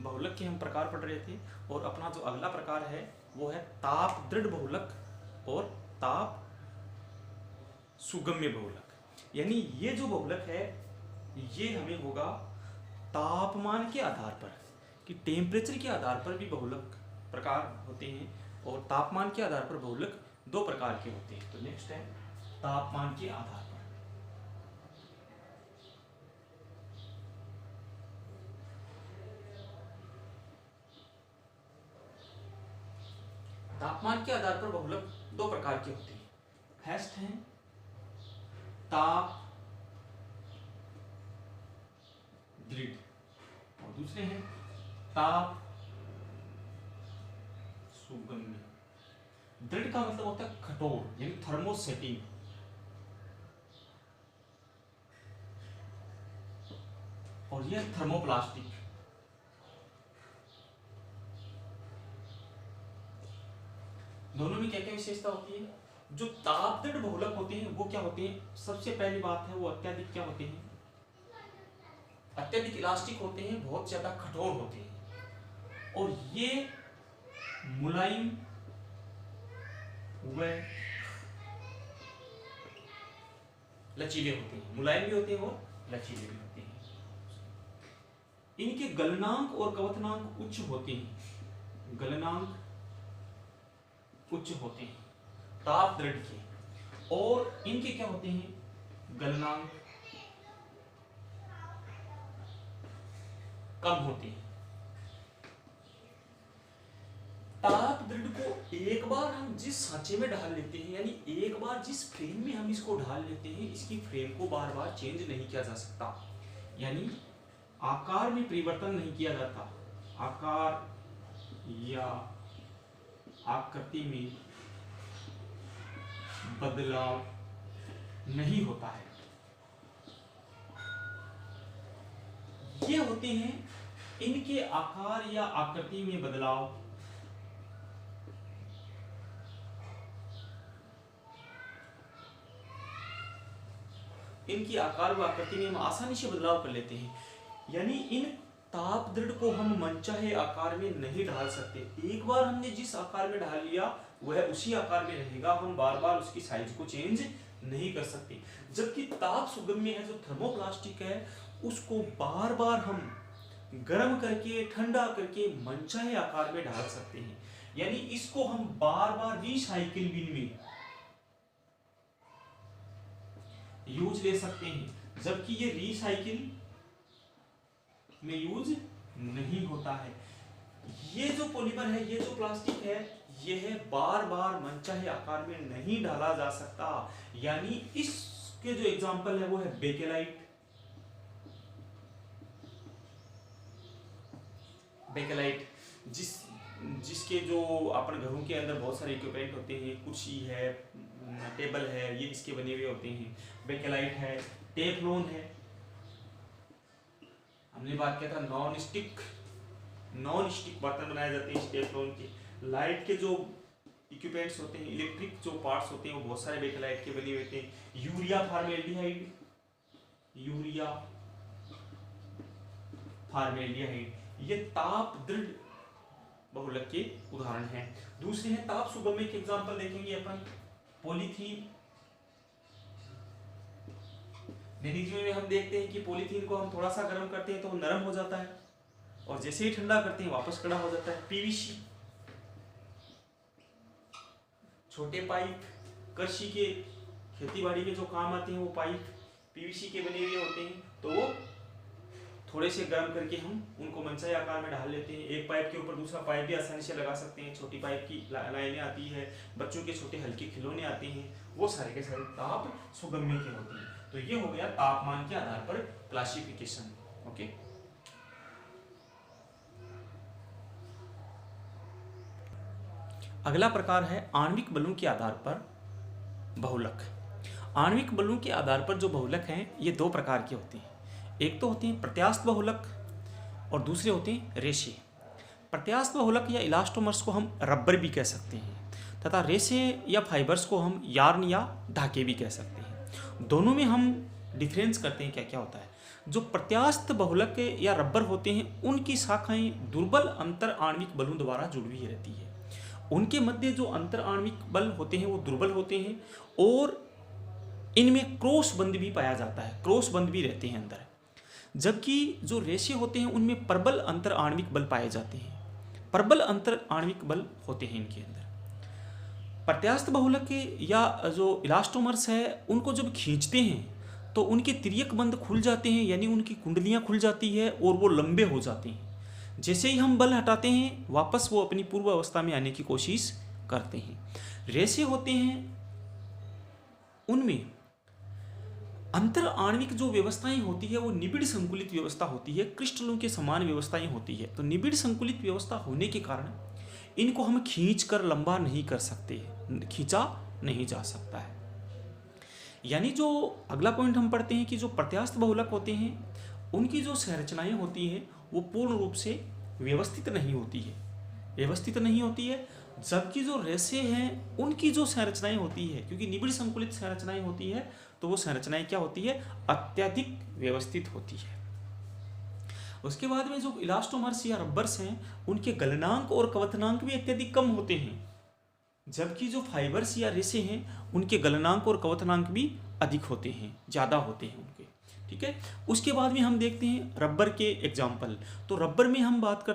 बहुलक के हम प्रकार पढ़ रहे थे, और अपना जो अगला प्रकार है वो है ताप दृढ़ बहुलक और ताप सुगम्य बहुलक। यानी ये जो बहुलक है ये हमें होगा तापमान के आधार पर, कि टेम्परेचर के आधार पर भी बहुलक प्रकार होते हैं, और तापमान के आधार पर बहुलक दो प्रकार के होते हैं। तो नेक्स्ट है तापमान के आधार पर। तापमान के आधार पर बहुलक दो प्रकार के होते हैं। फर्स्ट है ताप दृढ़, और दूसरे हैं ताप सुगम्य। दृढ़ का मतलब होता है कठोर, यानी थर्मोसेटिंग, और यह थर्मोप्लास्टिक। दोनों में क्या क्या विशेषता होती है? जो ताप दृढ़ बहुलक होते हैं वो क्या होते हैं? सबसे पहली बात है वो अत्यधिक क्या होते हैं? अत्यधिक इलास्टिक होते हैं, बहुत ज्यादा कठोर होते हैं, और ये मुलायम व लचीले होते हैं। मुलायम भी होते हैं और लचीले भी होते हैं। इनके गलनांक और कवथनांक उच्च होते हैं। गलनांक उच्च होते हैं ताप दृढ़ के, और इनके क्या होते हैं? गलनांक कम होते हैं। ताप दृढ़ को एक बार हम जिस सांचे में ढाल लेते हैं, यानी एक बार जिस फ्रेम में हम इसको ढाल लेते हैं, इसकी फ्रेम को बार बार चेंज नहीं किया जा सकता, यानी आकार में परिवर्तन नहीं किया जाता, आकार या आकृति में बदलाव नहीं होता है। ये होते हैं इनके आकार या आकृति में बदलाव। इनकी आकार व आकृति में हम आसानी से बदलाव कर लेते हैं, यानी इन ताप दृढ़ को हम मनचाहे आकार में नहीं ढाल सकते। एक बार हमने जिस आकार में ढाल लिया वह उसी आकार में रहेगा, हम बार बार उसकी साइज को चेंज नहीं कर सकते। जबकि ताप सुगम्य है, जो थर्मोप्लास्टिक है, उसको बार बार हम गर्म करके ठंडा करके मनचाहे आकार में ढाल सकते हैं, यानी इसको हम बार बार रिसाइकिल बिन में यूज ले सकते हैं, जबकि ये रिसाइकिल में यूज नहीं होता है। ये जो पॉलीमर है, ये जो प्लास्टिक है, ये है बार बार मनचाहे आकार में नहीं डाला जा सकता। यानी इसके जो एग्जांपल है वो है बेकेलाइट। बेकेलाइट जिसके जो अपने घरों के अंदर बहुत सारे इक्विपमेंट होते हैं, कुर्सी है, टेबल है, ये इसके बने हुए होते हैं। बेकेलाइट है, टेफ्लॉन है, हमने बात किया था नॉन स्टिक बर्तन बनाए जाते हैं इस टेफ्लॉन के। लाइट के जो इक्विपमेंट्स होते हैं, इलेक्ट्रिक जो पार्ट्स होते हैं, वो बहुत सारे बेकेलाइट के बने हुए होते हैं। यूरिया फार्मेल्डिहाइड, ये ताप दृढ़ बहुलक के उदाहरण हैं। दूसरे हैं ताप सुगम्य के एग्जांपल देखेंगे अपन। पॉलीथीन, निरीक्षण में हम देखते हैं कि पॉलीथीन को हम थोड़ा सा गर्म करते हैं तो वो नरम हो जाता है, और जैसे ही ठंडा करते हैं वापस कड़ा हो जाता है। पीवीसी, छोटे पाइप, कृषि के खेती बाड़ी में जो काम आते हैं वो पाइप पीवीसी के बने हुए होते हैं, तो वो थोड़े से गर्म करके हम उनको मनचाहे आकार में ढाल लेते हैं। एक पाइप के ऊपर दूसरा पाइप भी आसानी से लगा सकते हैं। छोटी पाइप की लाइनें आती है, बच्चों के छोटे हल्के खिलौने आते हैं, वो सारे के सारे ताप सुगम्य के होते हैं। तो ये हो गया तापमान के आधार पर क्लासिफिकेशन। ओके, अगला प्रकार है आणविक बलों के आधार पर बहुलक। आणविक बलों के आधार पर जो बहुलक हैं ये दो प्रकार के होते हैं। एक तो होते हैं प्रत्यास्थ बहुलक और दूसरे होते हैं रेशे। प्रत्यास्थ बहुलक या इलास्टोमर्स को हम रबर भी कह सकते हैं, तथा रेशे या फाइबर्स को हम यार्न या धागे भी कह सकते हैं। दोनों में हम डिफरेंस करते हैं क्या क्या होता है। जो प्रत्यास्थ बहुलक या रबर होते हैं उनकी शाखाएं दुर्बल अंतर आणविक बलों द्वारा जुड़ी हुई रहती है। उनके मध्य जो अंतर आणविक बल होते हैं वो दुर्बल होते हैं और इनमें क्रॉस बंध भी पाया जाता है, क्रॉस बंध भी रहते हैं अंदर। जबकि जो रेशे होते हैं उनमें प्रबल अंतर आणविक बल पाए जाते हैं, प्रबल अंतर आणविक बल होते हैं इनके अंदर। प्रत्यास्थ बहुलक या जो इलास्टोमर्स है उनको जब खींचते हैं तो उनके तिर्यक बंध खुल जाते हैं, यानी उनकी कुंडलियां खुल जाती है और वो लंबे हो जाते हैं। जैसे ही हम बल हटाते हैं वापस वो अपनी पूर्व अवस्था में आने की कोशिश करते हैं। रेशे होते हैं उनमें अंतर आणविक जो व्यवस्थाएं होती है वो निबिड़ संकुलित व्यवस्था होती है, क्रिस्टलों के समान व्यवस्थाएं होती है। तो निबिड़ संकुलित व्यवस्था होने के कारण इनको हम खींच कर लंबा नहीं कर सकते, खींचा नहीं जा सकता है। यानी जो अगला पॉइंट हम पढ़ते हैं कि जो प्रत्यास्थ बहुलक होते हैं उनकी जो संरचनाएं होती हैं वो पूर्ण रूप से व्यवस्थित नहीं होती है, व्यवस्थित नहीं होती है। जबकि जो रेशे हैं उनकी जो संरचनाएं होती है, क्योंकि निबिड़ संकुलित संरचनाएं होती है तो वो संरचनाएं क्या होती है, अत्यधिक व्यवस्थित होती है। उसके बाद में जो इलास्टोमर्स या रबर्स हैं उनके गलनांक और कवथनांक भी अत्यधिक कम होते हैं, जबकि जो फाइबर्स या रेशे हैं उनके गलनांक और कवथनांक भी अधिक होते हैं, ज़्यादा होते हैं उनके। ठीक है, उसके बाद में हम देखते हैं रबर के एग्जाम्पल। तो रबर में हम बात करते